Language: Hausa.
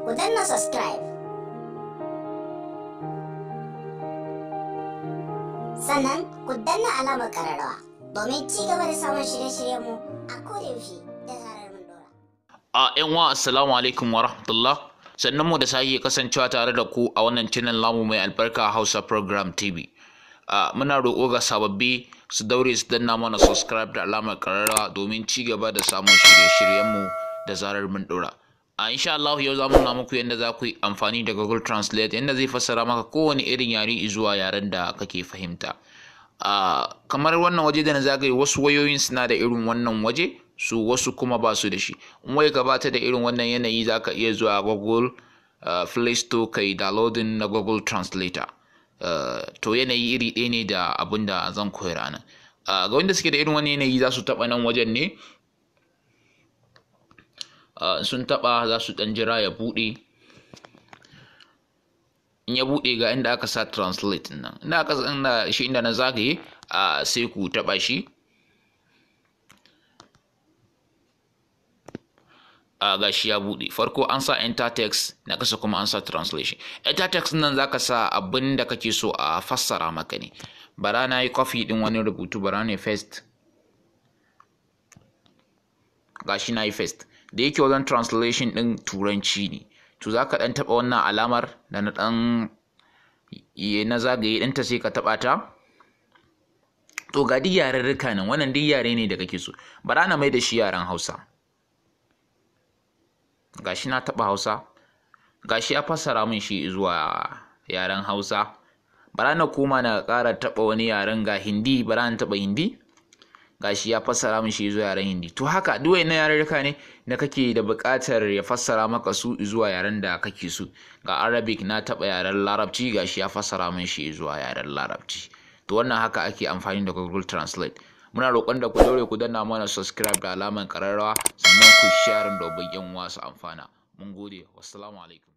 ku danna subscribe. Sannan ku danna alamar ƙararrawa domin ci gaba da samun shirye-shiryenmu a kodayaushe da zarar mun dora. Yan uwa assalamu alaikum wa rahmatullah. Sannan mu da sake kasancewa tare da ku a wannan channel namu mai albarka Hausa Program TV. Muna roƙo ga sababbi su daure su danna mana subscribe da alamar ƙararrawa domin ci gaba da samun shirye-shiryenmu da zarar mun dora. Insha Allah yau za mu nuna muku yadda za ku yi amfani da Google Translate, yadda zai fassara maka kowane irin yare zuwa yaren da kake fahimta. Kamar wannan waje da na zagaye, wasu wayoyin suna da irin wannan waje, su wasu kuma ba su da shi. In wai ka bata da irin wannan yanayi, za ka iya zuwa Google Play Store kai downloading na Google Translator. To yanayi iri ɗaya ne da abin da zan koyar a nan. Ga wanda suke da irin wani yanayi za su taɓa nan wajen ne. Sun taɓa za su ɗan jira ya buɗe. In ya buɗe ga inda aka sa translate nan, inda na zagaye, sai ku taɓa shi. Ga shi ya buɗe. Farko an sa enter text, na kasa kuma an sa translation. Enter text nan zaka sa abin da kake so a fassara maka ne. Bara na yi copy ɗin wani rubutu, bara ne first. Ga shi na yi first. Da yake wajen translation ɗin turanci ne, to za ka ɗan taɓa wannan alamar da na ɗan na zagaye ɗinta, sai ka taɓa ta. To ga duk yarurruka nan, wannan duk yare ne da kake so. Bara na mai da shi yaren Hausa. Ga shi na taɓa Hausa. Ga shi ya fassara min shi zuwa yaren Hausa. Bara na koma na ƙara taɓa wani yaren, ga Hindi, bara na taɓa Hindi. Gashi ya fassara min shi zuwa yaren Hindi. To haka duk wayannan yarurruka ne da kake da buƙatar ya fassara maka su zuwa yaren da kake so. Ga Arabic na taɓa yaren Larabci, gashi ya fassara min shi zuwa yaren Larabci. To wannan haka ake amfani da Google Translate. Muna roƙon da ku daure ku danna mana subscribe da alamar ƙararrawa, sannan ku share domin yan uwa su amfana. Mun gode. Wassalamu alaikum.